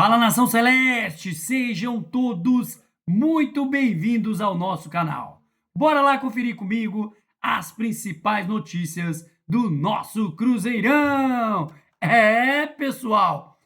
Fala, Nação Celeste! Sejam todos muito bem-vindos ao nosso canal. Bora lá conferir comigo as principais notícias do nosso Cruzeirão! Pessoal,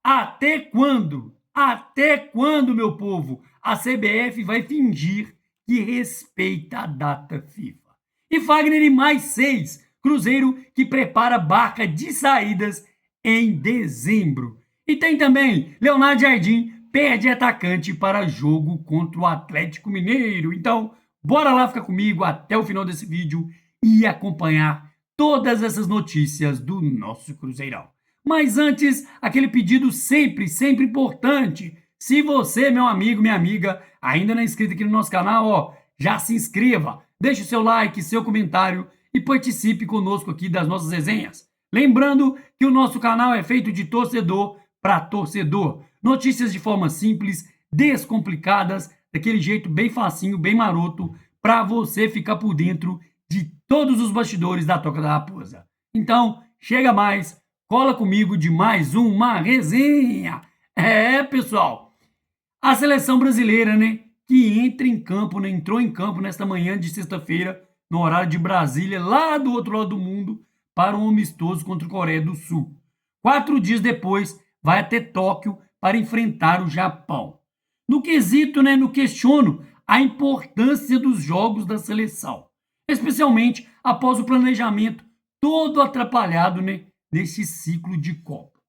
até quando? Até quando, meu povo, a CBF vai fingir que respeita a data FIFA? E Fagner e mais 6, Cruzeiro que prepara barca de saídas em dezembro. E tem também Leonardo Jardim perde atacante para jogo contra o Atlético Mineiro. Então, bora lá ficar comigo até o final desse vídeo e acompanhar todas essas notícias do nosso Cruzeirão. Mas antes, aquele pedido sempre importante. Se você, meu amigo, minha amiga, ainda não é inscrito aqui no nosso canal, já se inscreva, deixe o seu like, seu comentário e participe conosco aqui das nossas resenhas. Lembrando que o nosso canal é feito de torcedor para torcedor. Notícias de forma simples, descomplicadas, daquele jeito bem facinho, bem maroto, para você ficar por dentro de todos os bastidores da Toca da Raposa. Então, chega mais, cola comigo de mais uma resenha. Pessoal, a seleção brasileira, que entrou em campo nesta manhã de sexta-feira, no horário de Brasília, lá do outro lado do mundo, para um amistoso contra a Coreia do Sul. 4 dias depois, vai até Tóquio para enfrentar o Japão. No quesito, no questiono a importância dos jogos da seleção, especialmente após o planejamento todo atrapalhado, nesse ciclo de Copa.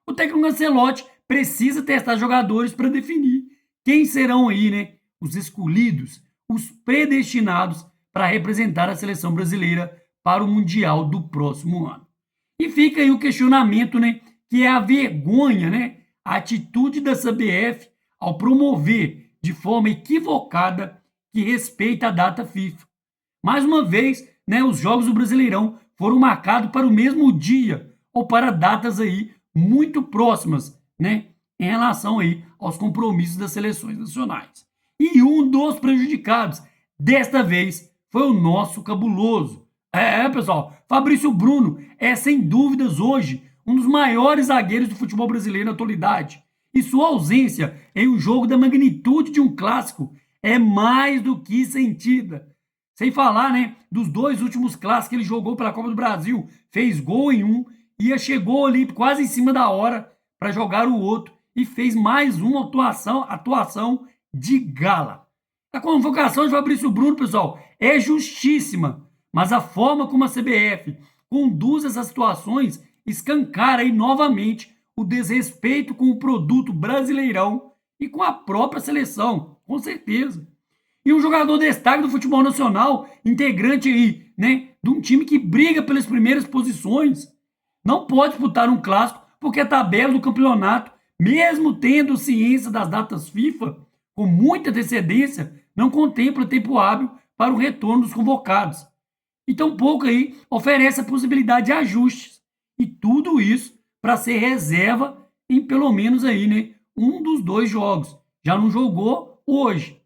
O técnico Ancelotti precisa testar jogadores para definir quem serão aí, os escolhidos, os predestinados para representar a seleção brasileira para o Mundial do próximo ano. E fica aí o questionamento, que é a vergonha, a atitude da CBF ao promover de forma equivocada que respeita a data FIFA. Mais uma vez, os jogos do Brasileirão foram marcados para o mesmo dia ou para datas aí muito próximas, em relação aí aos compromissos das seleções nacionais. E um dos prejudicados desta vez foi o nosso cabuloso. Pessoal, Fabrício Bruno é sem dúvidas hoje um dos maiores zagueiros do futebol brasileiro na atualidade. E sua ausência em um jogo da magnitude de um clássico é mais do que sentida. Sem falar, dos 2 últimos clássicos que ele jogou pela Copa do Brasil. Fez gol em um e chegou ali quase em cima da hora para jogar o outro e fez mais uma atuação de gala. A convocação de Fabrício Bruno, pessoal, é justíssima, mas a forma como a CBF conduz essas situações escancara aí novamente o desrespeito com o produto brasileirão e com a própria seleção, com certeza. E um jogador destaque do futebol nacional, integrante aí, de um time que briga pelas primeiras posições, não pode disputar um clássico porque a tabela do campeonato, mesmo tendo ciência das datas FIFA, com muita antecedência, não contempla tempo hábil para o retorno dos convocados. E tampouco aí oferece a possibilidade de ajustes. E tudo isso para ser reserva em pelo menos aí, um dos 2 jogos. Já não jogou hoje.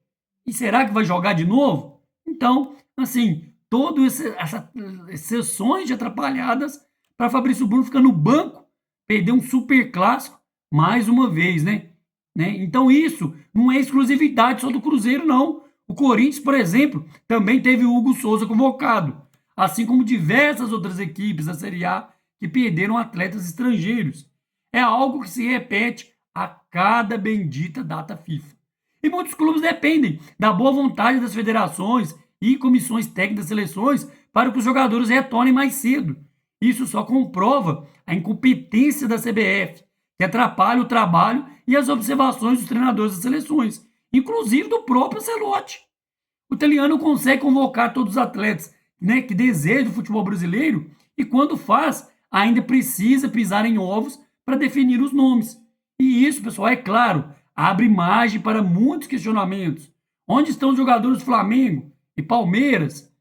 E será que vai jogar de novo? Então, assim, todas essas sessões de atrapalhadas para Fabrício Bruno ficar no banco, perder um super clássico mais uma vez, Então isso não é exclusividade só do Cruzeiro, não. O Corinthians, por exemplo, também teve o Hugo Souza convocado, assim como diversas outras equipes da Série A que perderam atletas estrangeiros. É algo que se repete a cada bendita data FIFA. E muitos clubes dependem da boa vontade das federações e comissões técnicas das seleções para que os jogadores retornem mais cedo. Isso só comprova a incompetência da CBF, que atrapalha o trabalho e as observações dos treinadores das seleções, inclusive do próprio Ancelotti. O italiano consegue convocar todos os atletas, que desejam o futebol brasileiro e quando faz, ainda precisa pisar em ovos para definir os nomes. E isso, pessoal, é claro, abre margem para muitos questionamentos. Onde estão os jogadores do Flamengo e Palmeiras?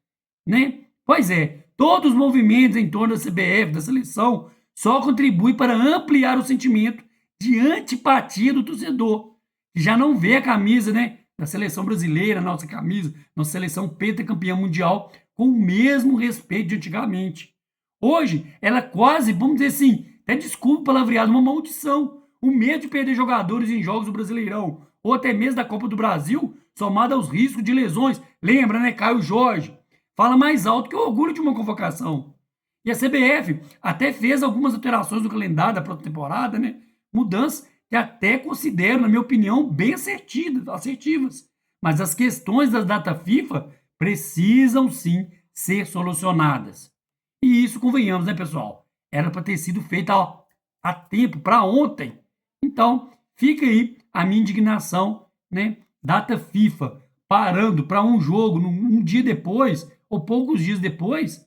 Pois é, todos os movimentos em torno da CBF, da seleção, só contribuem para ampliar o sentimento de antipatia do torcedor, que já não vê a camisa, da seleção brasileira, nossa camisa, nossa seleção pentacampeã mundial, com o mesmo respeito de antigamente. Hoje, ela quase, vamos dizer assim, até desculpa o palavreado, uma maldição. O medo de perder jogadores em jogos do Brasileirão, ou até mesmo da Copa do Brasil, somado aos riscos de lesões. Lembra, né, Caio Jorge? Fala mais alto que o orgulho de uma convocação. E a CBF até fez algumas alterações no calendário da próxima temporada, né? Mudanças que até considero, na minha opinião, bem assertivas. Mas as questões das datas FIFA precisam sim ser solucionadas. E isso, convenhamos, né, pessoal? Era para ter sido feito há tempo, para ontem. Então, fica aí a minha indignação, né? Data FIFA parando para um jogo um dia depois, ou poucos dias depois,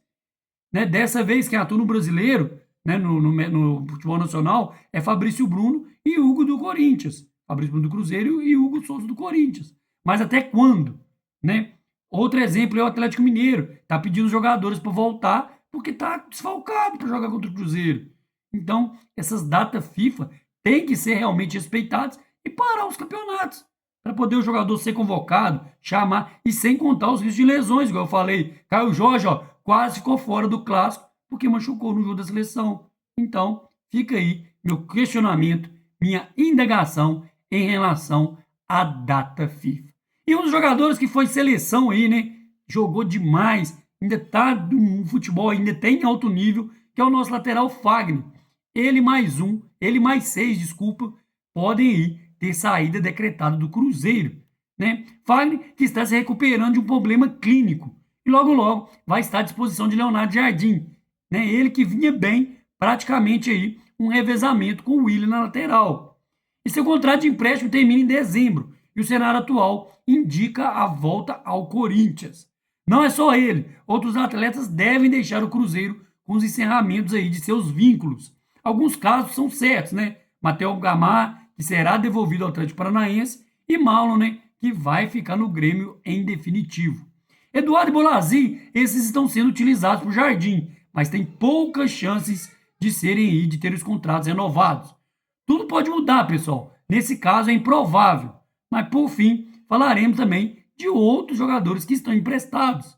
né? Dessa vez, quem atua no brasileiro, né, no futebol nacional, é Fabrício Bruno e Hugo do Corinthians. Fabrício Bruno do Cruzeiro e Hugo Souza do Corinthians. Mas até quando? Né? Outro exemplo é o Atlético Mineiro. Está pedindo os jogadores para voltar porque está desfalcado para jogar contra o Cruzeiro. Então, essas datas FIFA têm que ser realmente respeitadas e parar os campeonatos. Para poder o jogador ser convocado, chamar, e sem contar os riscos de lesões, igual eu falei. Caio Jorge, ó, quase ficou fora do clássico porque machucou no jogo da seleção. Então, fica aí meu questionamento, minha indagação em relação à data FIFA. E um dos jogadores que foi seleção aí, né? Jogou demais, ainda tá no futebol, ainda tem em alto nível, que é o nosso lateral Fagner. Ele mais 6, desculpa, podem aí ter saída decretada do Cruzeiro, né? Fagner que está se recuperando de um problema clínico e logo vai estar à disposição de Leonardo Jardim, né? Ele que vinha bem, praticamente aí um revezamento com o Willian na lateral. E seu contrato de empréstimo termina em dezembro e o cenário atual indica a volta ao Corinthians. Não é só ele, outros atletas devem deixar o Cruzeiro com os encerramentos aí de seus vínculos. Alguns casos são certos, né? Matheus Gamar, que será devolvido ao Atlético Paranaense, e Marlon, né, que vai ficar no Grêmio em definitivo. Eduardo e Bolazzi, esses estão sendo utilizados por Jardim, mas tem poucas chances de ter os contratos renovados. Tudo pode mudar, pessoal. Nesse caso é improvável. Mas por fim, falaremos também de outros jogadores que estão emprestados.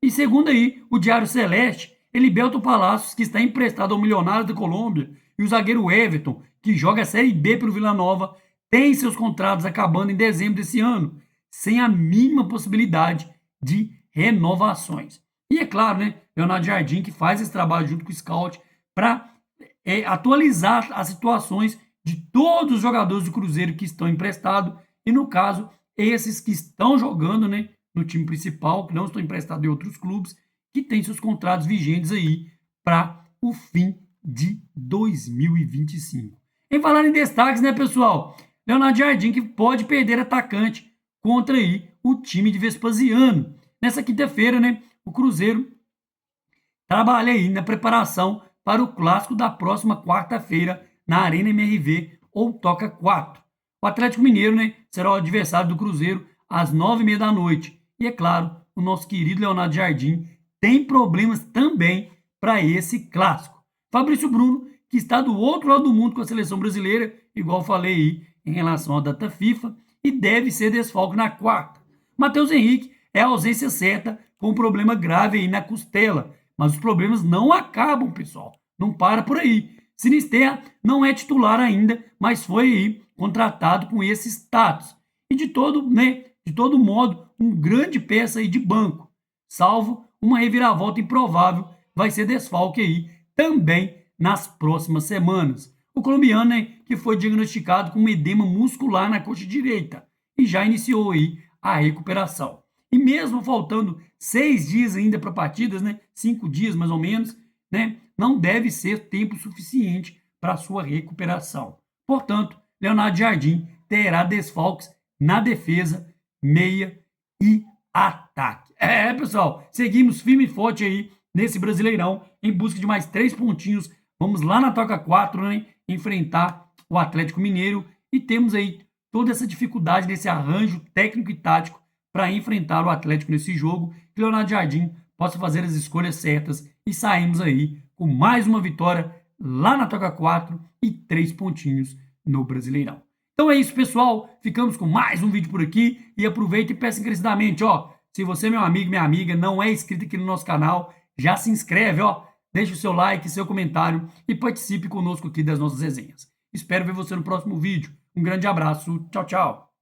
E segundo aí o Diário Celeste, Eliberto Palacios, que está emprestado ao Milionário da Colômbia, e o zagueiro Everton, que joga a Série B para o Vila Nova, tem seus contratos acabando em dezembro desse ano, sem a mínima possibilidade de renovações. E é claro, né, Leonardo Jardim, que faz esse trabalho junto com o Scout para atualizar as situações de todos os jogadores do Cruzeiro que estão emprestados, e no caso, esses que estão jogando, né, no time principal, que não estão emprestados em outros clubes, que têm seus contratos vigentes aí para o fim de 2025. Em falar em destaques, né, pessoal? Leonardo Jardim, que pode perder atacante contra aí o time de Vespasiano. Nessa quinta-feira, né, o Cruzeiro trabalha aí na preparação para o clássico da próxima quarta-feira na Arena MRV ou Toca 4. O Atlético Mineiro, né, será o adversário do Cruzeiro às 9h30 da noite. E é claro, o nosso querido Leonardo Jardim tem problemas também para esse clássico. Fabrício Bruno, que está do outro lado do mundo com a seleção brasileira, igual falei aí em relação à data FIFA, e deve ser desfalque na quarta. Matheus Henrique é a ausência certa com um problema grave aí na costela, mas os problemas não acabam, pessoal. Não para por aí. Sinisterra não é titular ainda, mas foi aí contratado com esse status. E de todo modo, um grande peça aí de banco. Salvo uma reviravolta improvável, vai ser desfalque aí também nas próximas semanas. O colombiano, né, que foi diagnosticado com um edema muscular na coxa direita e já iniciou aí a recuperação. E mesmo faltando 6 dias ainda para partidas, né, 5 dias mais ou menos, né, não deve ser tempo suficiente para a sua recuperação. Portanto, Leonardo Jardim terá desfalques na defesa, meia e ataque. Pessoal, seguimos firme e forte aí nesse Brasileirão em busca de mais 3 pontinhos. Vamos lá na Toca 4, né, enfrentar o Atlético Mineiro e temos aí toda essa dificuldade desse arranjo técnico e tático para enfrentar o Atlético nesse jogo, que Leonardo Jardim possa fazer as escolhas certas e saímos aí com mais uma vitória lá na Toca 4 e 3 pontinhos no Brasileirão. Então é isso, pessoal. Ficamos com mais um vídeo por aqui e aproveita e peça encarecidamente, ó, se você, meu amigo, minha amiga, não é inscrito aqui no nosso canal, já se inscreve, ó, deixa o seu like, seu comentário e participe conosco aqui das nossas resenhas. Espero ver você no próximo vídeo. Um grande abraço. Tchau, tchau.